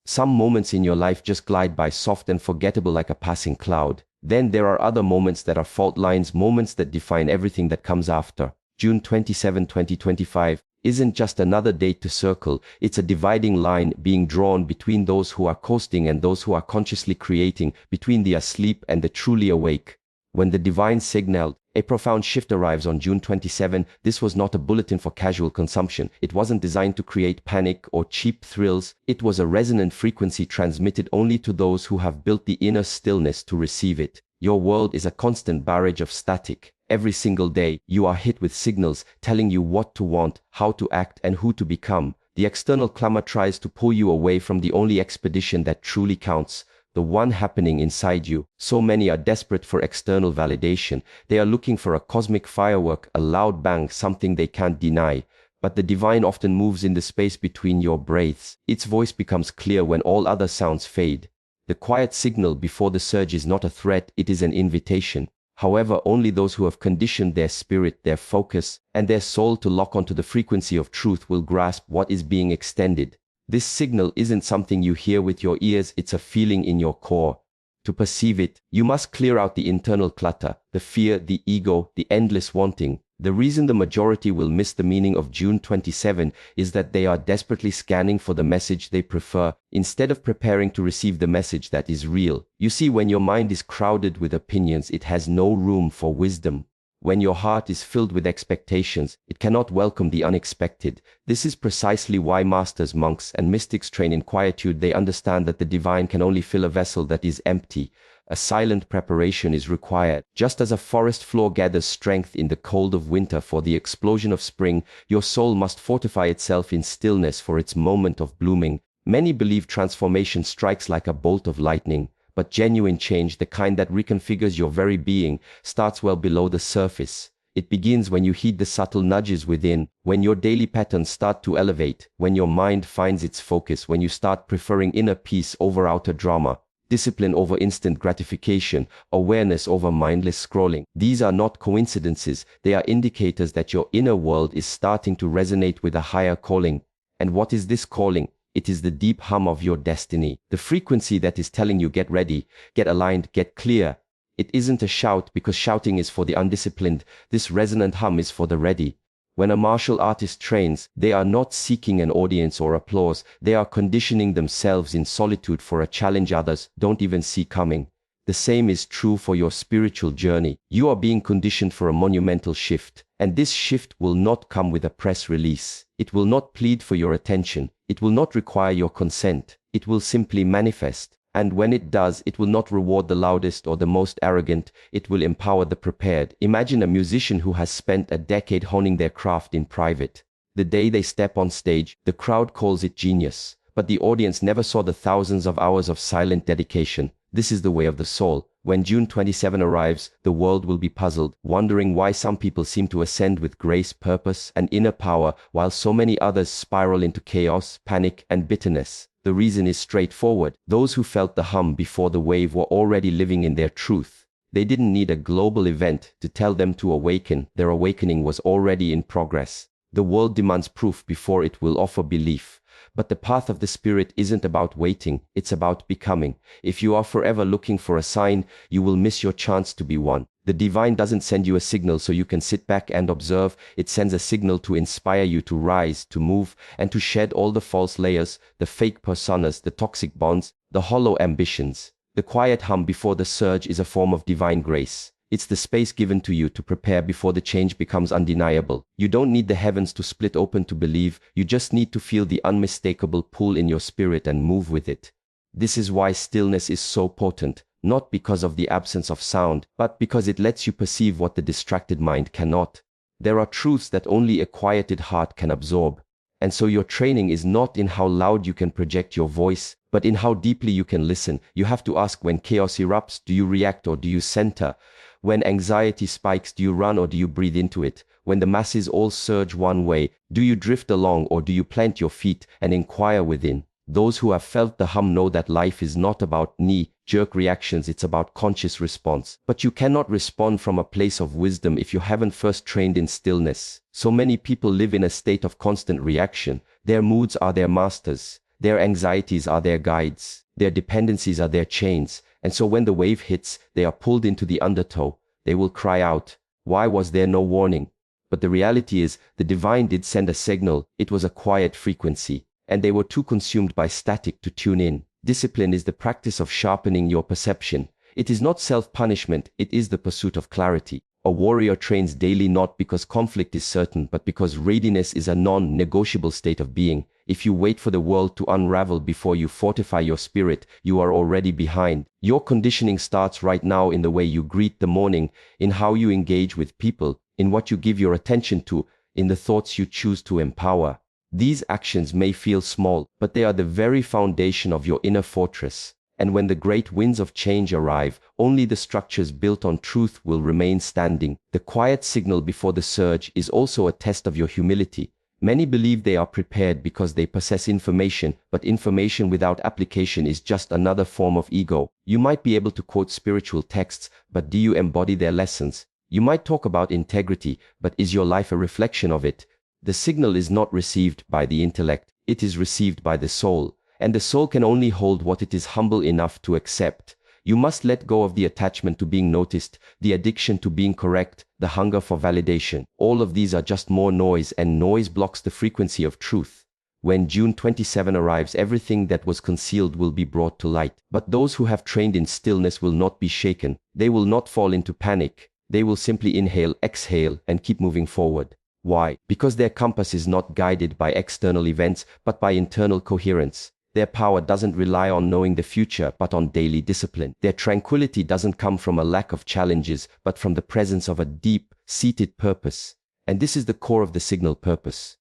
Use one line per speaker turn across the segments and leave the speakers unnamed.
Some moments in your life just glide by soft and forgettable like a passing cloud. Then there are other moments that are fault lines, moments that define everything that comes after. June 27, 2025 isn't just another date to circle, it's a dividing line being drawn between those who are coasting and those who are consciously creating, between the asleep and the truly awake. When the divine signaled, a profound shift arrives on June 27. This was not a bulletin for casual consumption. It wasn't designed to create panic or cheap thrills. It was a resonant frequency transmitted only to those who have built the inner stillness to receive it. Your world is a constant barrage of static. Every single day, you are hit with signals telling you what to want, how to act, and who to become. The external clamor tries to pull you away from the only expedition that truly counts, the one happening inside you. So many are desperate for external validation. They are looking for a cosmic firework, a loud bang, something they can't deny. But the divine often moves in the space between your breaths. Its voice becomes clear when all other sounds fade. The quiet signal before the surge is not a threat, it is an invitation. However, only those who have conditioned their spirit, their focus, and their soul to lock onto the frequency of truth will grasp what is being extended. This signal isn't something you hear with your ears, it's a feeling in your core. To perceive it, you must clear out the internal clutter, the fear, the ego, the endless wanting. The reason the majority will miss the meaning of June 27 is that they are desperately scanning for the message they prefer, instead of preparing to receive the message that is real. You see, when your mind is crowded with opinions, it has no room for wisdom. When your heart is filled with expectations, it cannot welcome the unexpected. This is precisely why masters, monks, and mystics train in quietude. They understand that the divine can only fill a vessel that is empty. A silent preparation is required. Just as a forest floor gathers strength in the cold of winter for the explosion of spring, your soul must fortify itself in stillness for its moment of blooming. Many believe transformation strikes like a bolt of lightning, but genuine change, the kind that reconfigures your very being, starts well below the surface. It begins when you heed the subtle nudges within, when your daily patterns start to elevate, when your mind finds its focus, when you start preferring inner peace over outer drama. Discipline over instant gratification, awareness over mindless scrolling. These are not coincidences, they are indicators that your inner world is starting to resonate with a higher calling. And what is this calling? It is the deep hum of your destiny, the frequency that is telling you get ready, get aligned, get clear. It isn't a shout, because shouting is for the undisciplined. This resonant hum is for the ready. When a martial artist trains, they are not seeking an audience or applause. They are conditioning themselves in solitude for a challenge others don't even see coming. The same is true for your spiritual journey. You are being conditioned for a monumental shift, and this shift will not come with a press release. It will not plead for your attention. It will not require your consent. It will simply manifest. And when it does, it will not reward the loudest or the most arrogant. It will empower the prepared. Imagine a musician who has spent a decade honing their craft in private. The day they step on stage, the crowd calls it genius. But the audience never saw the thousands of hours of silent dedication. This is the way of the soul. When June 27 arrives, the world will be puzzled, wondering why some people seem to ascend with grace, purpose, and inner power, while so many others spiral into chaos, panic, and bitterness. The reason is straightforward. Those who felt the hum before the wave were already living in their truth. They didn't need a global event to tell them to awaken. Their awakening was already in progress. The world demands proof before it will offer belief. But the path of the spirit isn't about waiting, it's about becoming. If you are forever looking for a sign, you will miss your chance to be one. The divine doesn't send you a signal so you can sit back and observe. It sends a signal to inspire you to rise, to move, and to shed all the false layers, the fake personas, the toxic bonds, the hollow ambitions. The quiet hum before the surge is a form of divine grace. It's the space given to you to prepare before the change becomes undeniable. You don't need the heavens to split open to believe. You just need to feel the unmistakable pull in your spirit and move with it. This is why stillness is so potent. Not because of the absence of sound, but because it lets you perceive what the distracted mind cannot. There are truths that only a quieted heart can absorb. And so your training is not in how loud you can project your voice, but in how deeply you can listen. You have to ask, when chaos erupts, do you react or do you center? When anxiety spikes, do you run or do you breathe into it? When the masses all surge one way, do you drift along or do you plant your feet and inquire within? Those who have felt the hum know that life is not about knee-jerk reactions, it's about conscious response. But you cannot respond from a place of wisdom if you haven't first trained in stillness. So many people live in a state of constant reaction. Their moods are their masters. Their anxieties are their guides. Their dependencies are their chains. And so when the wave hits, they are pulled into the undertow. They will cry out, "Why was there no warning?" But the reality is, the divine did send a signal. It was a quiet frequency, and they were too consumed by static to tune in. Discipline is the practice of sharpening your perception. It is not self-punishment, it is the pursuit of clarity. A warrior trains daily not because conflict is certain, but because readiness is a non-negotiable state of being. If you wait for the world to unravel before you fortify your spirit, you are already behind. Your conditioning starts right now in the way you greet the morning, in how you engage with people, in what you give your attention to, in the thoughts you choose to empower. These actions may feel small, but they are the very foundation of your inner fortress. And when the great winds of change arrive, only the structures built on truth will remain standing. The quiet signal before the surge is also a test of your humility. Many believe they are prepared because they possess information, but information without application is just another form of ego. You might be able to quote spiritual texts, but do you embody their lessons? You might talk about integrity, but is your life a reflection of it? The signal is not received by the intellect, it is received by the soul. And the soul can only hold what it is humble enough to accept. You must let go of the attachment to being noticed, the addiction to being correct, the hunger for validation. All of these are just more noise, and noise blocks the frequency of truth. When June 27 arrives, everything that was concealed will be brought to light. But those who have trained in stillness will not be shaken. They will not fall into panic. They will simply inhale, exhale, and keep moving forward. Why? Because their compass is not guided by external events, but by internal coherence. Their power doesn't rely on knowing the future, but on daily discipline. Their tranquility doesn't come from a lack of challenges, but from the presence of a deep-seated purpose. And this is the core of the signal purpose.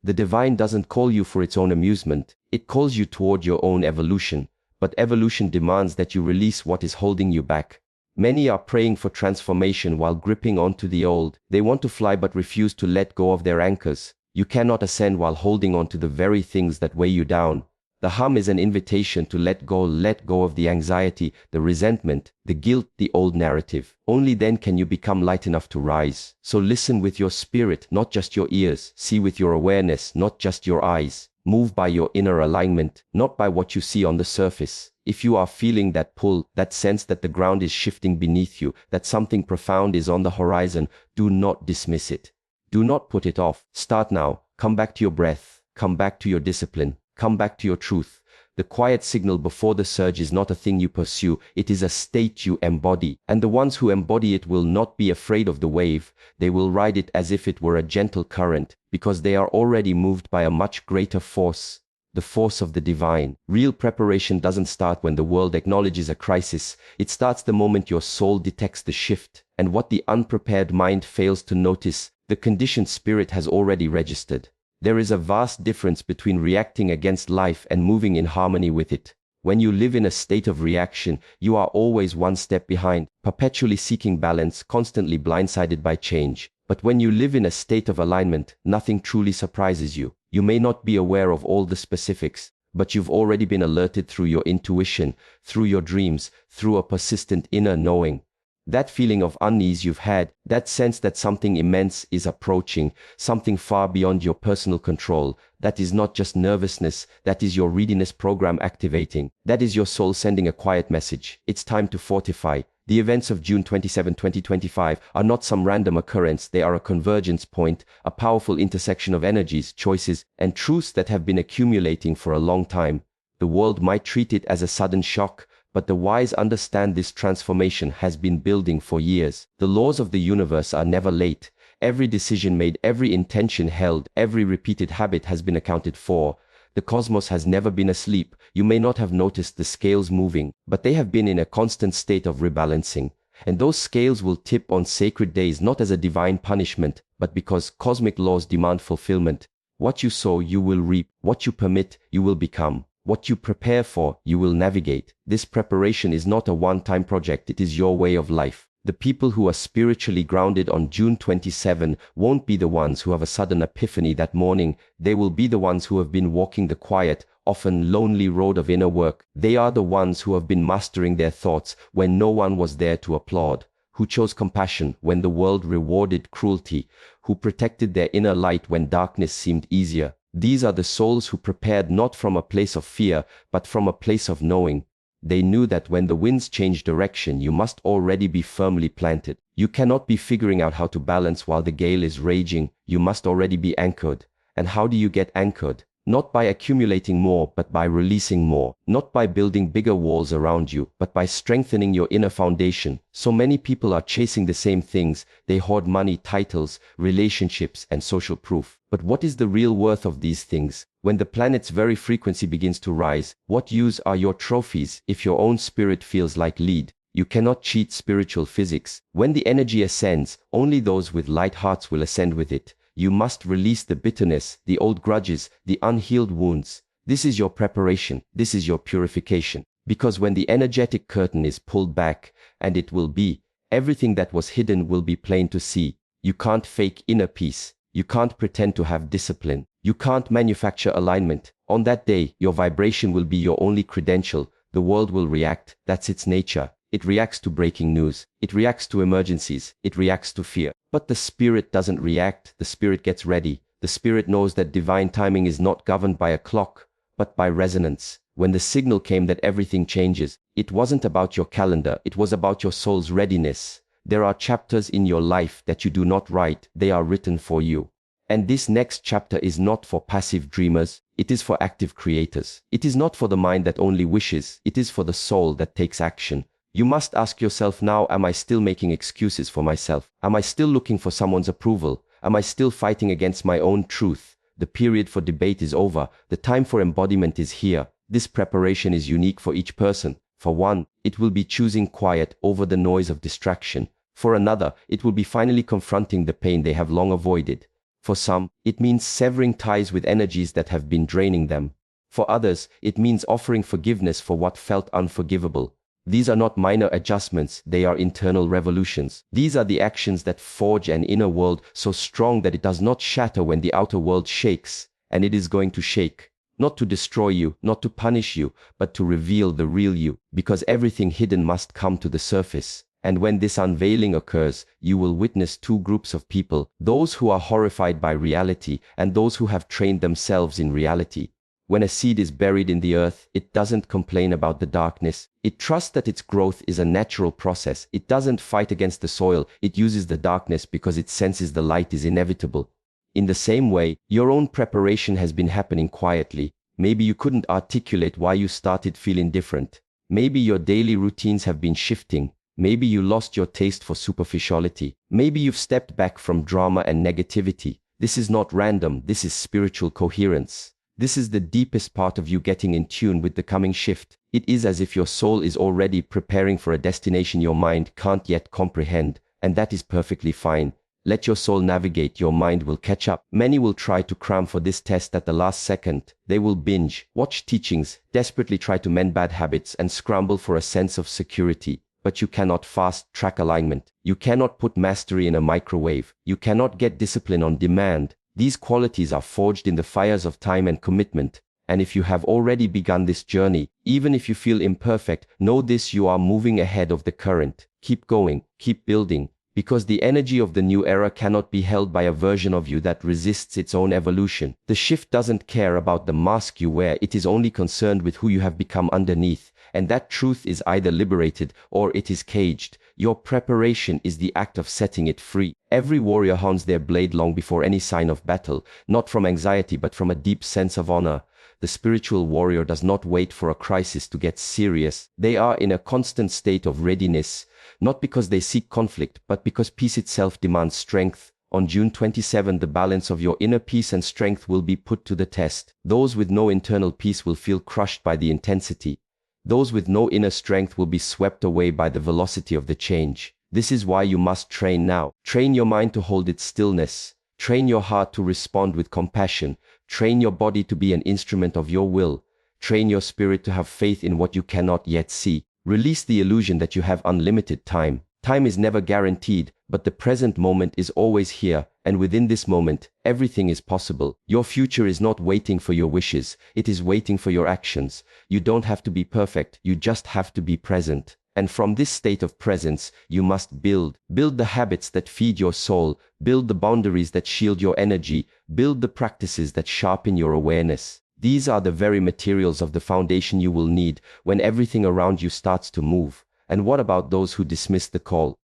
The divine doesn't call you for its own amusement, it calls you toward your own evolution. But evolution demands that you release what is holding you back. Many are praying for transformation while gripping onto the old. They want to fly but refuse to let go of their anchors. You cannot ascend while holding on to the very things that weigh you down. The hum is an invitation to let go of the anxiety, the resentment, the guilt, the old narrative. Only then can you become light enough to rise. So listen with your spirit, not just your ears. See with your awareness, not just your eyes. Move by your inner alignment, not by what you see on the surface. If you are feeling that pull, that sense that the ground is shifting beneath you, that something profound is on the horizon, do not dismiss it. Do not put it off. Start now. Come back to your breath. Come back to your discipline. Come back to your truth. The quiet signal before the surge is not a thing you pursue, it is a state you embody. And the ones who embody it will not be afraid of the wave, they will ride it as if it were a gentle current, because they are already moved by a much greater force, the force of the divine. Real preparation doesn't start when the world acknowledges a crisis, it starts the moment your soul detects the shift, and what the unprepared mind fails to notice, the conditioned spirit has already registered. There is a vast difference between reacting against life and moving in harmony with it. When you live in a state of reaction, you are always one step behind, perpetually seeking balance, constantly blindsided by change. But when you live in a state of alignment, nothing truly surprises you. You may not be aware of all the specifics, but you've already been alerted through your intuition, through your dreams, through a persistent inner knowing. That feeling of unease you've had, that sense that something immense is approaching, something far beyond your personal control, that is not just nervousness, that is your readiness program activating. That is your soul sending a quiet message. It's time to fortify. The events of June 27, 2025 are not some random occurrence, they are a convergence point, a powerful intersection of energies, choices, and truths that have been accumulating for a long time. The world might treat it as a sudden shock, but the wise understand this transformation has been building for years. The laws of the universe are never late. Every decision made, every intention held, every repeated habit has been accounted for. The cosmos has never been asleep. You may not have noticed the scales moving, but they have been in a constant state of rebalancing. And those scales will tip on sacred days not as a divine punishment, but because cosmic laws demand fulfillment. What you sow, you will reap. What you permit, you will become. What you prepare for, you will navigate. This preparation is not a one-time project, it is your way of life. The people who are spiritually grounded on June 27 won't be the ones who have a sudden epiphany that morning. They will be the ones who have been walking the quiet, often lonely road of inner work. They are the ones who have been mastering their thoughts when no one was there to applaud, who chose compassion when the world rewarded cruelty, who protected their inner light when darkness seemed easier. These are the souls who prepared not from a place of fear, but from a place of knowing. They knew that when the winds change direction, you must already be firmly planted. You cannot be figuring out how to balance while the gale is raging. You must already be anchored. And how do you get anchored? Not by accumulating more, but by releasing more. Not by building bigger walls around you, but by strengthening your inner foundation. So many people are chasing the same things. They hoard money, titles, relationships, and social proof. But what is the real worth of these things? When the planet's very frequency begins to rise, what use are your trophies if your own spirit feels like lead? You cannot cheat spiritual physics. When the energy ascends, only those with light hearts will ascend with it. You must release the bitterness, the old grudges, the unhealed wounds. This is your preparation. This is your purification. Because when the energetic curtain is pulled back, and it will be, everything that was hidden will be plain to see. You can't fake inner peace. You can't pretend to have discipline. You can't manufacture alignment. On that day, your vibration will be your only credential. The world will react. That's its nature. It reacts to breaking news. It reacts to emergencies. It reacts to fear. But the spirit doesn't react. The spirit gets ready. The spirit knows that divine timing is not governed by a clock, but by resonance. When the signal came that everything changes, it wasn't about your calendar. It was about your soul's readiness. There are chapters in your life that you do not write. They are written for you. And this next chapter is not for passive dreamers. It is for active creators. It is not for the mind that only wishes. It is for the soul that takes action. You must ask yourself now, am I still making excuses for myself? Am I still looking for someone's approval? Am I still fighting against my own truth? The period for debate is over. The time for embodiment is here. This preparation is unique for each person. For one, it will be choosing quiet over the noise of distraction. For another, it will be finally confronting the pain they have long avoided. For some, it means severing ties with energies that have been draining them. For others, it means offering forgiveness for what felt unforgivable. These are not minor adjustments, they are internal revolutions. These are the actions that forge an inner world so strong that it does not shatter when the outer world shakes, and it is going to shake. Not to destroy you, not to punish you, but to reveal the real you, because everything hidden must come to the surface. And when this unveiling occurs, you will witness two groups of people, those who are horrified by reality and those who have trained themselves in reality. When a seed is buried in the earth, it doesn't complain about the darkness. It trusts that its growth is a natural process. It doesn't fight against the soil. It uses the darkness because it senses the light is inevitable. In the same way, your own preparation has been happening quietly. Maybe you couldn't articulate why you started feeling different. Maybe your daily routines have been shifting. Maybe you lost your taste for superficiality. Maybe you've stepped back from drama and negativity. This is not random. This is spiritual coherence. This is the deepest part of you getting in tune with the coming shift. It is as if your soul is already preparing for a destination your mind can't yet comprehend, and that is perfectly fine. Let your soul navigate, your mind will catch up. Many will try to cram for this test at the last second. They will binge, watch teachings, desperately try to mend bad habits, and scramble for a sense of security. But you cannot fast-track alignment. You cannot put mastery in a microwave. You cannot get discipline on demand. These qualities are forged in the fires of time and commitment. And if you have already begun this journey, even if you feel imperfect, know this: you are moving ahead of the current. Keep going, keep building, because the energy of the new era cannot be held by a version of you that resists its own evolution. The shift doesn't care about the mask you wear, it is only concerned with who you have become underneath. And that truth is either liberated or it is caged. Your preparation is the act of setting it free. Every warrior hones their blade long before any sign of battle, not from anxiety but from a deep sense of honor. The spiritual warrior does not wait for a crisis to get serious. They are in a constant state of readiness, not because they seek conflict, but because peace itself demands strength. On June 27, the balance of your inner peace and strength will be put to the test. Those with no internal peace will feel crushed by the intensity. Those with no inner strength will be swept away by the velocity of the change. This is why you must train now. Train your mind to hold its stillness. Train your heart to respond with compassion. Train your body to be an instrument of your will. Train your spirit to have faith in what you cannot yet see. Release the illusion that you have unlimited time. Time is never guaranteed, but the present moment is always here, and within this moment, everything is possible. Your future is not waiting for your wishes, it is waiting for your actions. You don't have to be perfect, you just have to be present. And from this state of presence, you must build the habits that feed your soul, build the boundaries that shield your energy, build the practices that sharpen your awareness. These are the very materials of the foundation you will need when everything around you starts to move. And what about those who dismiss the call?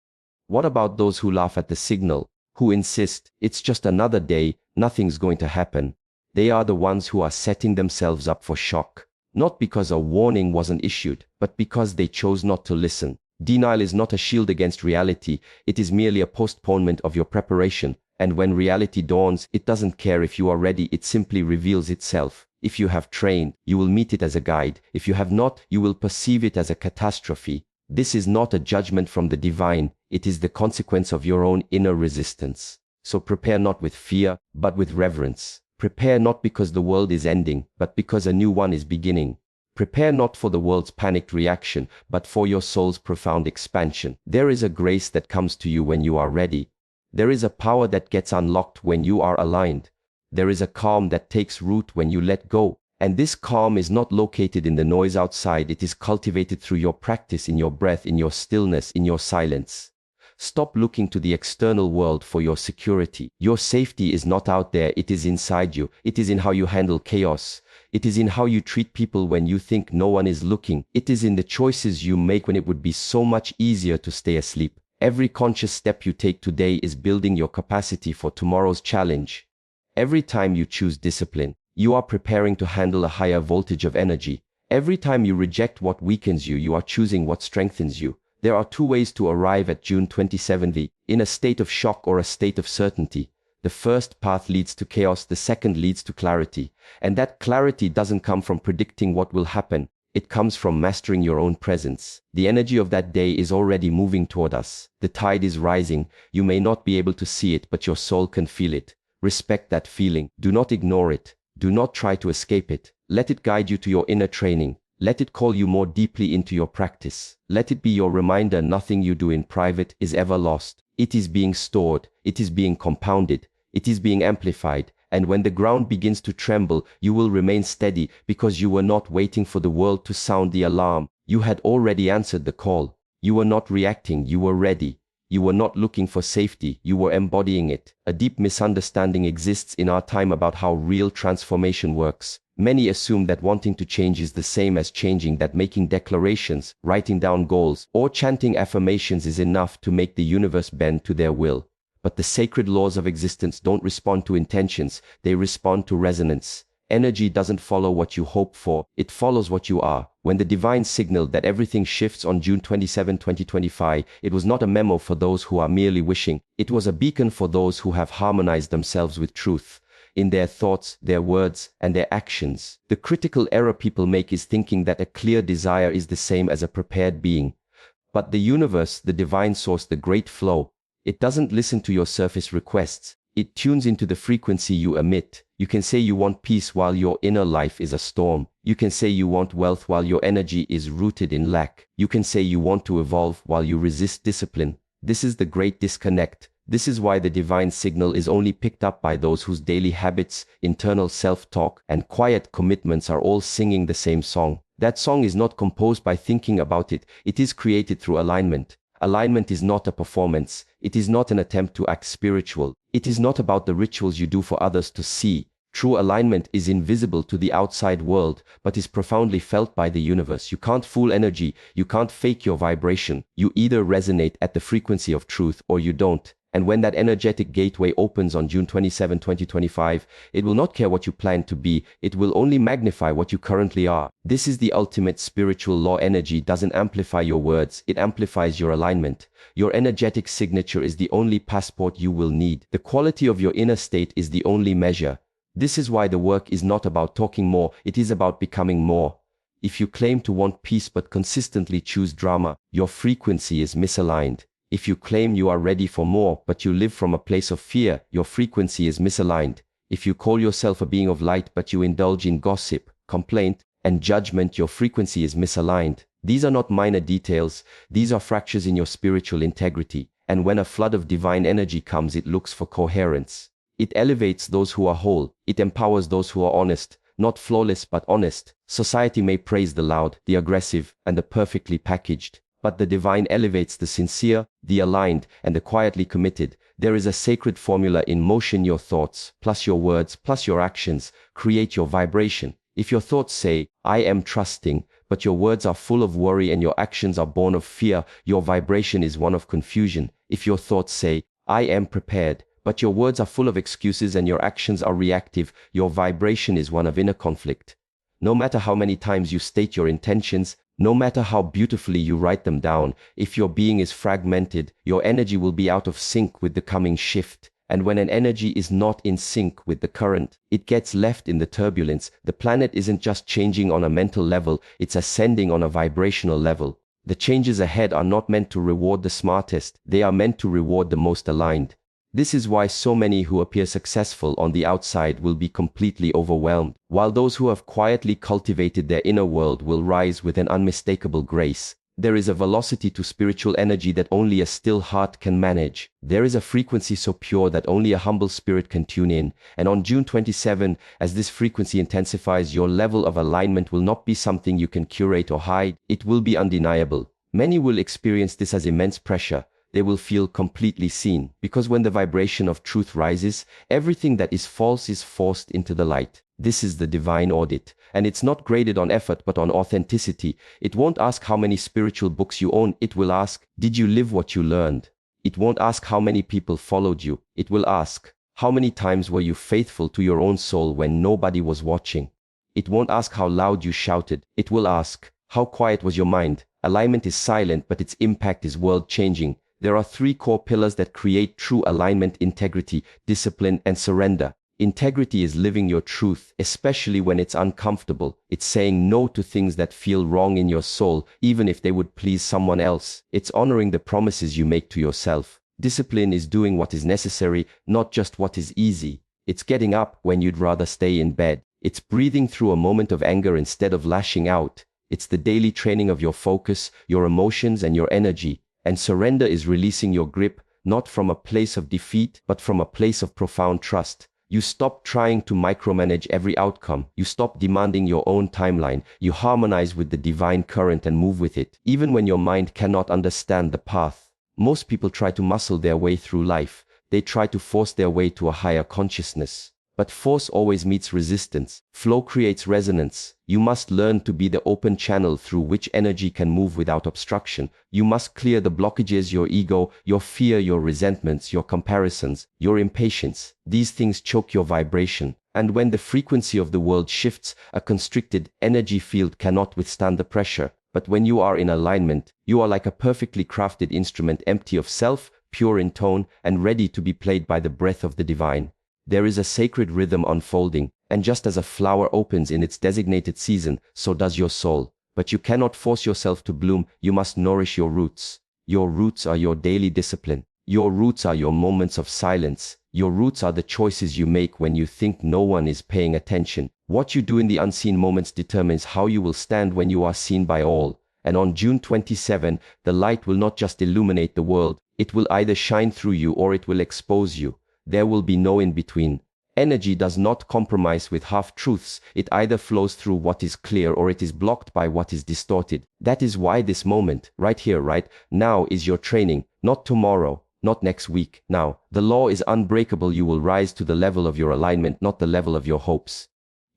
What about those who laugh at the signal, who insist, it's just another day, nothing's going to happen? They are the ones who are setting themselves up for shock. Not because a warning wasn't issued, but because they chose not to listen. Denial is not a shield against reality, it is merely a postponement of your preparation. And when reality dawns, it doesn't care if you are ready, it simply reveals itself. If you have trained, you will meet it as a guide. If you have not, you will perceive it as a catastrophe. This is not a judgment from the divine, it is the consequence of your own inner resistance. So prepare not with fear, but with reverence. Prepare not because the world is ending, but because a new one is beginning. Prepare not for the world's panicked reaction, but for your soul's profound expansion. There is a grace that comes to you when you are ready. There is a power that gets unlocked when you are aligned. There is a calm that takes root when you let go. And this calm is not located in the noise outside, it is cultivated through your practice, in your breath, in your stillness, in your silence. Stop looking to the external world for your security. Your safety is not out there, it is inside you. It is in how you handle chaos. It is in how you treat people when you think no one is looking. It is in the choices you make when it would be so much easier to stay asleep. Every conscious step you take today is building your capacity for tomorrow's challenge. Every time you choose discipline, you are preparing to handle a higher voltage of energy. Every time you reject what weakens you, you are choosing what strengthens you. There are two ways to arrive at June 2070, in a state of shock or a state of certainty. The first path leads to chaos, the second leads to clarity. And that clarity doesn't come from predicting what will happen. It comes from mastering your own presence. The energy of that day is already moving toward us. The tide is rising. You may not be able to see it, but your soul can feel it. Respect that feeling. Do not ignore it. Do not try to escape it. Let it guide you to your inner training. Let it call you more deeply into your practice. Let it be your reminder nothing you do in private is ever lost. It is being stored. It is being compounded. It is being amplified. And when the ground begins to tremble, you will remain steady because you were not waiting for the world to sound the alarm. You had already answered the call. You were not reacting. You were ready. You were not looking for safety. You were embodying it. A deep misunderstanding exists in our time about how real transformation works. Many assume that wanting to change is the same as changing, that making declarations, writing down goals, or chanting affirmations is enough to make the universe bend to their will. But the sacred laws of existence don't respond to intentions, they respond to resonance. Energy doesn't follow what you hope for, it follows what you are. When the divine signaled that everything shifts on June 27, 2025, it was not a memo for those who are merely wishing, it was a beacon for those who have harmonized themselves with truth. In their thoughts, their words, and their actions. The critical error people make is thinking that a clear desire is the same as a prepared being. But the universe, the divine source, the great flow, it doesn't listen to your surface requests. It tunes into the frequency you emit. You can say you want peace while your inner life is a storm. You can say you want wealth while your energy is rooted in lack. You can say you want to evolve while you resist discipline. This is the great disconnect. This is why the divine signal is only picked up by those whose daily habits, internal self-talk, and quiet commitments are all singing the same song. That song is not composed by thinking about it, it is created through alignment. Alignment is not a performance, it is not an attempt to act spiritual, it is not about the rituals you do for others to see. True alignment is invisible to the outside world, but is profoundly felt by the universe. You can't fool energy, you can't fake your vibration. You either resonate at the frequency of truth or you don't. And when that energetic gateway opens on June 27, 2025, it will not care what you plan to be, it will only magnify what you currently are. This is the ultimate spiritual law. Energy doesn't amplify your words, it amplifies your alignment. Your energetic signature is the only passport you will need. The quality of your inner state is the only measure. This is why the work is not about talking more, it is about becoming more. If you claim to want peace but consistently choose drama, your frequency is misaligned. If you claim you are ready for more, but you live from a place of fear, your frequency is misaligned. If you call yourself a being of light, but you indulge in gossip, complaint, and judgment, your frequency is misaligned. These are not minor details, these are fractures in your spiritual integrity. And when a flood of divine energy comes, it looks for coherence. It elevates those who are whole, it empowers those who are honest, not flawless but honest. Society may praise the loud, the aggressive, and the perfectly packaged. But the divine elevates the sincere, the aligned, and the quietly committed. There is a sacred formula in motion: your thoughts, plus your words, plus your actions, create your vibration. If your thoughts say, I am trusting, but your words are full of worry and your actions are born of fear, your vibration is one of confusion. If your thoughts say, I am prepared, but your words are full of excuses and your actions are reactive, your vibration is one of inner conflict. No matter how many times you state your intentions, no matter how beautifully you write them down, if your being is fragmented, your energy will be out of sync with the coming shift. And when an energy is not in sync with the current, it gets left in the turbulence. The planet isn't just changing on a mental level, it's ascending on a vibrational level. The changes ahead are not meant to reward the smartest, they are meant to reward the most aligned. This is why so many who appear successful on the outside will be completely overwhelmed, while those who have quietly cultivated their inner world will rise with an unmistakable grace. There is a velocity to spiritual energy that only a still heart can manage. There is a frequency so pure that only a humble spirit can tune in. And on June 27, as this frequency intensifies, your level of alignment will not be something you can curate or hide. It will be undeniable. Many will experience this as immense pressure. They will feel completely seen, because when the vibration of truth rises, everything that is false is forced into the light. This is the divine audit, and it's not graded on effort but on authenticity. It won't ask how many spiritual books you own, it will ask, did you live what you learned? It won't ask how many people followed you, it will ask, how many times were you faithful to your own soul when nobody was watching? It won't ask how loud you shouted, it will ask, how quiet was your mind? Alignment is silent, but its impact is world-changing. There are three core pillars that create true alignment: integrity, discipline, and surrender. Integrity is living your truth, especially when it's uncomfortable. It's saying no to things that feel wrong in your soul, even if they would please someone else. It's honoring the promises you make to yourself. Discipline is doing what is necessary, not just what is easy. It's getting up when you'd rather stay in bed. It's breathing through a moment of anger instead of lashing out. It's the daily training of your focus, your emotions, and your energy. And surrender is releasing your grip, not from a place of defeat, but from a place of profound trust. You stop trying to micromanage every outcome. You stop demanding your own timeline. You harmonize with the divine current and move with it, even when your mind cannot understand the path. Most people try to muscle their way through life. They try to force their way to a higher consciousness. But force always meets resistance. Flow creates resonance. You must learn to be the open channel through which energy can move without obstruction. You must clear the blockages: your ego, your fear, your resentments, your comparisons, your impatience. These things choke your vibration. And when the frequency of the world shifts, a constricted energy field cannot withstand the pressure. But when you are in alignment, you are like a perfectly crafted instrument, empty of self, pure in tone, and ready to be played by the breath of the divine. There is a sacred rhythm unfolding, and just as a flower opens in its designated season, so does your soul. But you cannot force yourself to bloom, you must nourish your roots. Your roots are your daily discipline. Your roots are your moments of silence. Your roots are the choices you make when you think no one is paying attention. What you do in the unseen moments determines how you will stand when you are seen by all. And on June 27, the light will not just illuminate the world, it will either shine through you or it will expose you. There will be no in-between. Energy does not compromise with half-truths. It either flows through what is clear or it is blocked by what is distorted. That is why this moment, right here, right now, is your training, not tomorrow, not next week, now. The law is unbreakable. You will rise to the level of your alignment, not the level of your hopes.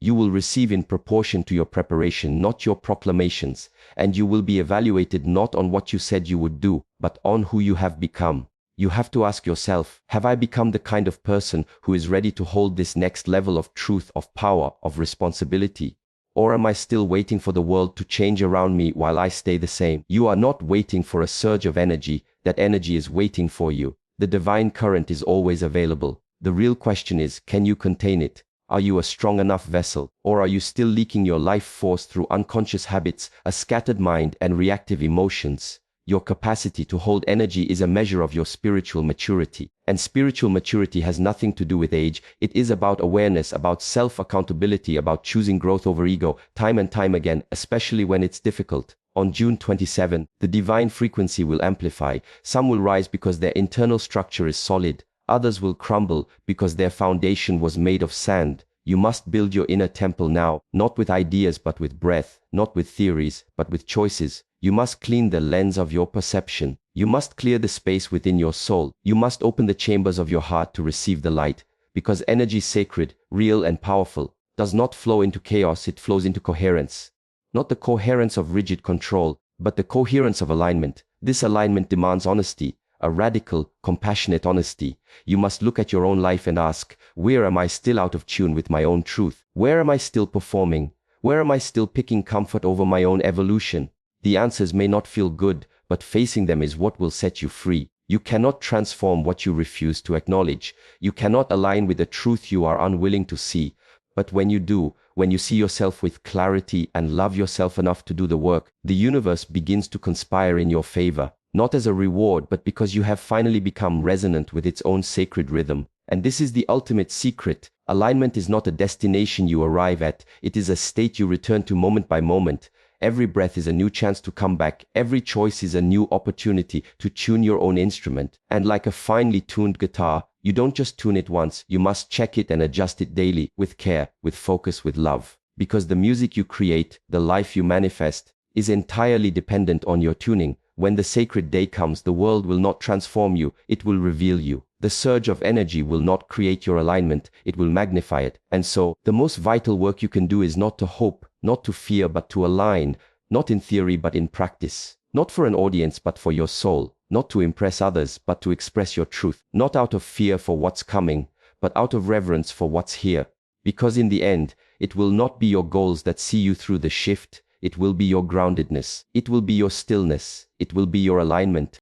You will receive in proportion to your preparation, not your proclamations. And you will be evaluated not on what you said you would do, but on who you have become. You have to ask yourself, have I become the kind of person who is ready to hold this next level of truth, of power, of responsibility? Or am I still waiting for the world to change around me while I stay the same? You are not waiting for a surge of energy. That energy is waiting for you. The divine current is always available. The real question is, can you contain it? Are you a strong enough vessel? Or are you still leaking your life force through unconscious habits, a scattered mind, and reactive emotions? Your capacity to hold energy is a measure of your spiritual maturity. And spiritual maturity has nothing to do with age. It is about awareness, about self-accountability, about choosing growth over ego, time and time again, especially when it's difficult. On June 27, the divine frequency will amplify. Some will rise because their internal structure is solid. Others will crumble because their foundation was made of sand. You must build your inner temple now, not with ideas but with breath, not with theories but with choices. You must clean the lens of your perception. You must clear the space within your soul. You must open the chambers of your heart to receive the light, because energy sacred, real and powerful, does not flow into chaos, it flows into coherence. Not the coherence of rigid control, but the coherence of alignment. This alignment demands honesty, a radical, compassionate honesty. You must look at your own life and ask, where am I still out of tune with my own truth? Where am I still performing? Where am I still picking comfort over my own evolution? The answers may not feel good, but facing them is what will set you free. You cannot transform what you refuse to acknowledge. You cannot align with the truth you are unwilling to see. But when you do, when you see yourself with clarity and love yourself enough to do the work, the universe begins to conspire in your favor, not as a reward, but because you have finally become resonant with its own sacred rhythm. And this is the ultimate secret. Alignment is not a destination you arrive at, it is a state you return to moment by moment. Every breath is a new chance to come back. Every choice is a new opportunity to tune your own instrument. And like a finely tuned guitar, you don't just tune it once, you must check it and adjust it daily, with care, with focus, with love. Because the music you create, the life you manifest, is entirely dependent on your tuning. When the sacred day comes, the world will not transform you, it will reveal you. The surge of energy will not create your alignment, it will magnify it. And so, the most vital work you can do is not to hope, not to fear, but to align, not in theory but in practice. Not for an audience but for your soul, not to impress others but to express your truth, not out of fear for what's coming, but out of reverence for what's here. Because in the end, it will not be your goals that see you through the shift, it will be your groundedness, it will be your stillness, it will be your alignment.